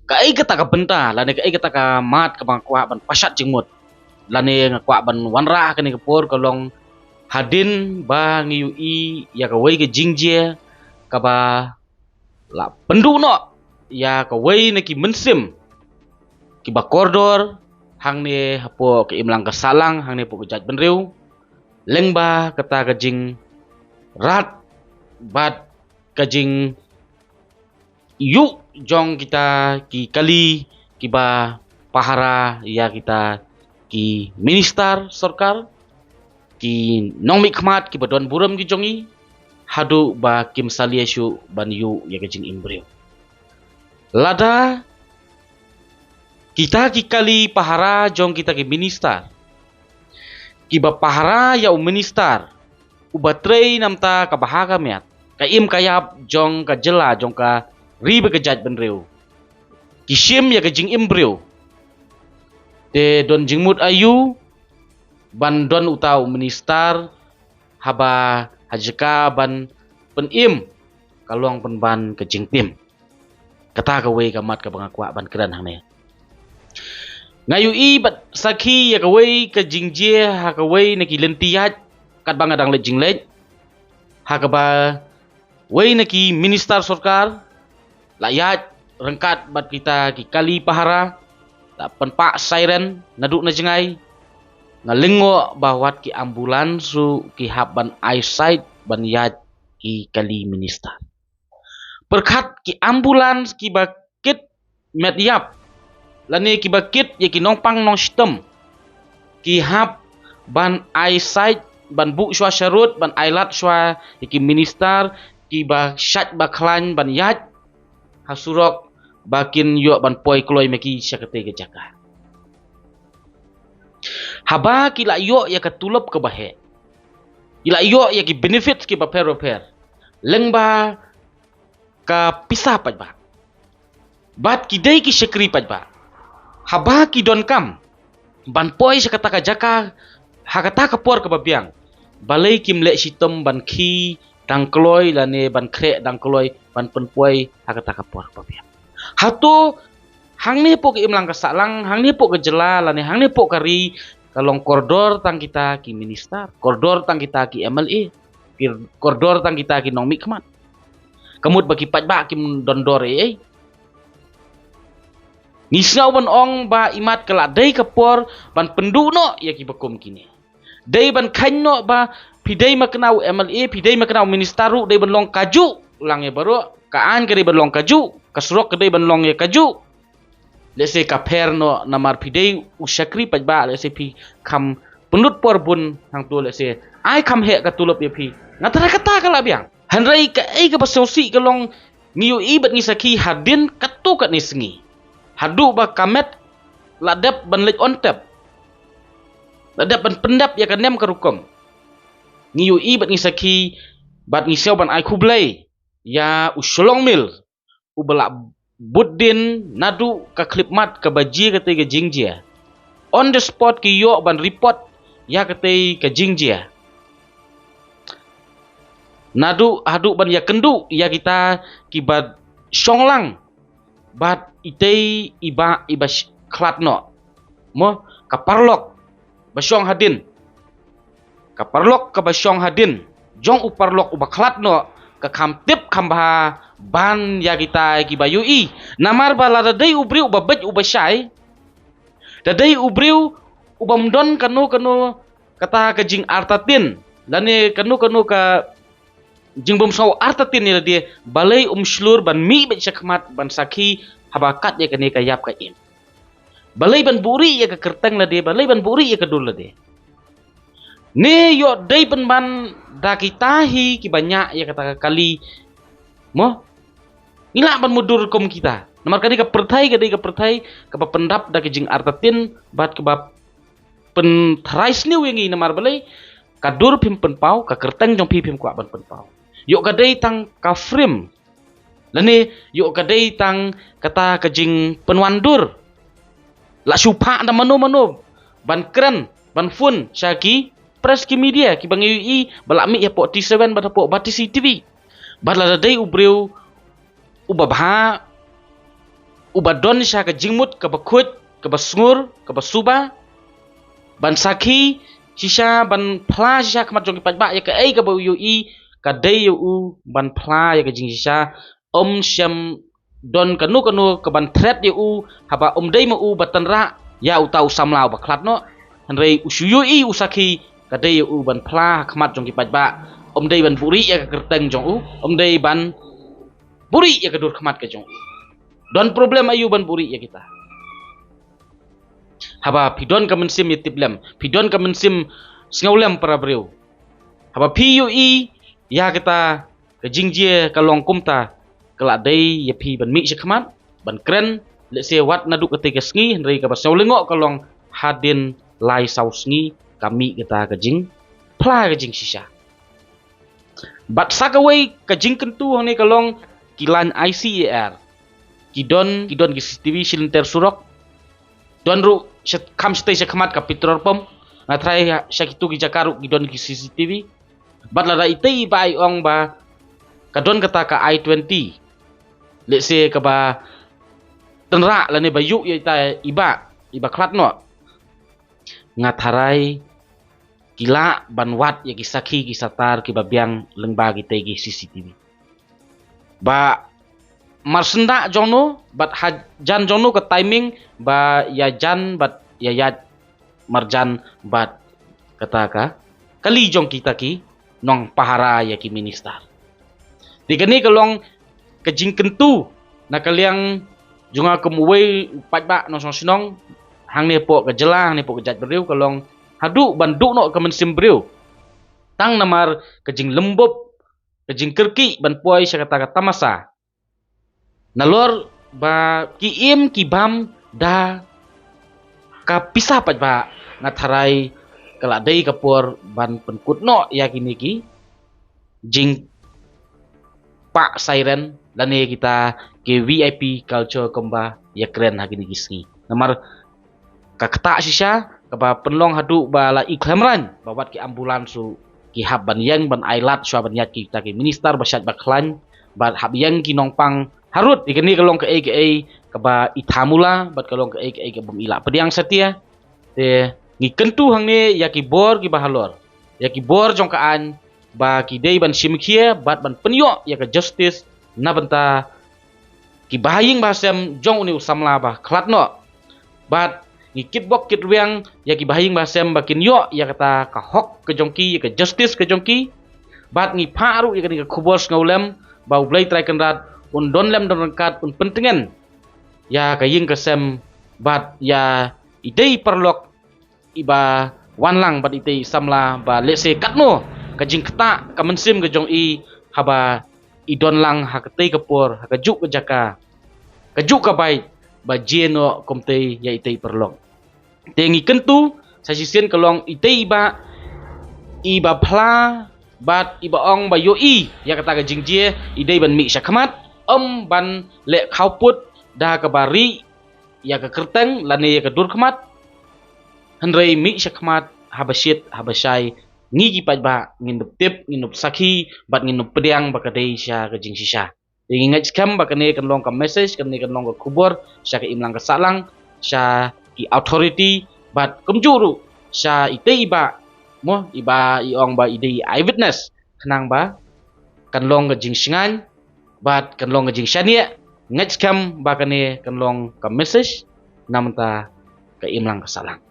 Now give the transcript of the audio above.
Kai kata ka benta lani kai kata ka mat ka bang kwa ban pasat jengmut lani ngakwa ban wanra ka ni kapur kalong hadin ba ngiyui ya ka wei ka jingjie ka ba la pendu no ya ka wei na ki mensim ki ba koridor hang ni hapo ka imlang ka salang hang ni po ka jaj benriu leng ba kata ka jing rat bat ka jing yuk jong kita ki kali ki ba pahara ya kita ki minister sarkar ki nong mikmat ki badon buram ki jongi hadu ba kim saliashu ban yu ya kajing imbreu lada kita ki kali pahara jong kita ki minister ki ba pahara ya minister ubatrei namta ka bahaga miat ka im kayap jong ka jela jong ka ribe ke jaj benreu kishim ya ke jing imbreu te don jingmut ayu ban don utau minister haba hajeka ban penim kalong penban ke jing tim kata ka wei ka mat ka bangakwa ban keran hang ne ngayu i bat sakhi ya ka wei ka jingjie ha ka wei na ki lentiat kat bangadang le jinglej ha ka ba wei na ki minister sarkar layat rengkat bat kita ki kali pahara la penpak siren naduk na jengai ngalengo bawat ki ambulans su ki hab ban eyesight ban yat ki kali minister perkhat ki ambulans ki bakit met yap lani ki bakit ye ki nongpang nong sistem ki hab ban eyesight ban bu shwa sharut ban ailat shwa ki minister ki ba shat ba klan ban yat hasurok bakin yo ban poi kloi meki syakate ke jaka haba kila yo ya katulop ke bahe ila yo ya ki benefits ki ba per lengba ka pisah paj ba bat ki dei ki syakri paj ba haba ki don kam ban poi syakata ka jaka hakata ka por ke babiang balai kim lek sitem ban ki dangkloi lane ban krek dangkloi ban penpuai hakata kapor papiam hatu hang ni pok imlang kasalang hang ni pok kejela lane hang ni pok kari kalong koridor tang kita ki minister koridor tang kita ki MLA koridor tang kita ki nong mikmat kemut bagi pajba kim dondore nisau ban ong ba imat kala dei kapor ban pendu no ya ki bekum kini dei ban khanno ba pidai maknau MLA pidai maknau ministeru dei benlong kaju lang ye baru kaan kari benlong kaju kasrok dei benlong ye kaju lese ka perno namar pidai usyakri pajba lese pi kam penut porbun hang tu lese ai kam he ka tulop ye pi ngatara kata kala biang hanrai ka ai ka basosi kalong niu ibat ni saki hadin katu kat ni sengi hadu ba kamet ladap ban lej on tap ladap ban pendap ya kanem karukom ngiu i bat ngisaki bat ngisau ban ai kublai ya usulong mil ubala buddin nadu ka klipmat ka baji kate ka jingjia on the spot ki yo ban report ya kate ka jingjia nadu hadu ban ya kendu ya kita kibat songlang bat itei iba klatno mo kaparlok basyong hadin kaparlok ka basyong hadin jong uparlok ubaklat no ka kamtip kamba ban ya kita ki bayui namar bala dai ubriu babet ubasai dai ubriu ubamdon kanu kata ka jing artatin lani kanu ka jing bom saw artatin ni dia balai slur ban mi bet syakmat ban saki habakat ya kani ka yap ka im balai ban buri ya ka kerteng la dia balai ban buri ya ka dul la dia ne yo dai ban dakitahi ki banyak ya kata kali mo ila ban mudur kom kita namar kali ka pertai ka pendap da jing artatin bat ke bab pen thrais ni wengi namar balai kadur pim penpau ka kerteng jong pim kwa ban penpau yo kadai tang ka frame lani yo kadai tang kata ka jing penwandur la supa da mano ban keren ban fun syaki press ki media ki bang UI balami ya pok T7 bata pok bati CTV bala dai ubreu ubabha ubadon sya ka jingmut ka bakut ka basungur ka basuba ban sakhi shisha ban phla shisha kamat jong pat ba ya ka ai ka ba yu i ka dei yu ban phla ya ka jing shisha syam don kanu ka ban threat yu haba dei ma batan ra ya utau samlau ba khlat no hanrei usuyu i usakhi ka dei yu ban phla kamat jong pat ba dei ban buri ya ka kerteng jong dei ban buri ya ka dur kamat ka jong don problem ayu ban buri ya kita haba pidon ka mensim yetiblem pidon ka mensim sngaulem para breu haba pui ya kita ke jingjie ka longkum ta kala dei ya pi ban mi shakmat ban kren le se wat nadu ke tiga sngi henri ka basaulengo ka long hadin lai sau sngi kami kita ke jing pla ke jing shisha bat sakawai ke jing kentu hone ka long kilan ICAR kidon ki CCTV silinter surok don ru kam stay shakmat ka petrol pump na try syakitu ki jakaru gidon ki CCTV bat la itei bai ong ba kadon kata ka I20 let's say ka ba tenra la ne bayu ya ta iba klat no ngatharai kila banwat ya ki sakhi ki satar ki babyang lengba ki tei ki CCTV ba marsenda jono bat hajan jono ke timing ba ya jan bat ya marjan bat kata ka kali jong kita ki nong pahara ya ki minister digani kalong kejing kentu na kaliang junga kemuwe pat ba no sinong hang ne po ke jelang ne po ke jat beriu kalong hadu bandu no ke mensim beriu tang namar kejing lembop kejing kerki ban puai sya kata kata masa nalor ba kiim kibam da ka pisah pat ba ngatharai kala dei kapur ban penkut no ya kini ki jing pak siren lane kita ke VIP culture kemba ya keren hakini kisni namar ka kata sisha ka ba penlong hadu ba la iklamran bawat ki ambulan su ki hab ban yang ban ailat swa ban yat kita ki minister basyat baklan ba hab yang ki nongpang harut ikeni kalong ke ke ba ithamula bat kalong ke ke bum ila pediang setia te ngi kentu hang ne ya ki bor ki bahalor ya ki bor jong kaan ba ki dei ban simkhia bat ban penyo ya ke justice na banta ki bahaying basem jong uni usamla ba klatno bat ngi kitbok kitwiang ya ki bahaying basem ba kinyo ya kata ka hok ke jongki ya ke justice ke jongki bat ngi paru ya ke khubos ngaulem ba ublai trai kenrat don lem don kat pentingan ya kaying kesem bat ya idei perlok iba wanlang bat idei samla ba lese katno kajing keta kamensim ke jong i haba idon lang hakatei kapur hakajuk ke jaka kajuk ka bai ba jeno komtei ya idei perlok tengi kentu sasisen kelong idei iba phla bat iba ong ba yoi ya kata kajing je idei ban mi syakmat ban le khauput da ka bari ya ka kerteng lane ya ka dur khmat hanrei mi syakmat habashai ngigi pat ba nginup tip nginup sakhi bat nginup pediang ba ka dei sya ka jing sisa ingat skam ba kane kan long ka message kane kan long ka kubur sya ka imlang ka salang sya ki authority bat kumjuru sya ite iba iong ba ide eyewitness kanang ba kan long ka jing singan bat kan long jing syania ngaj kam ba kane kan long ka message namta ka imlang ka salang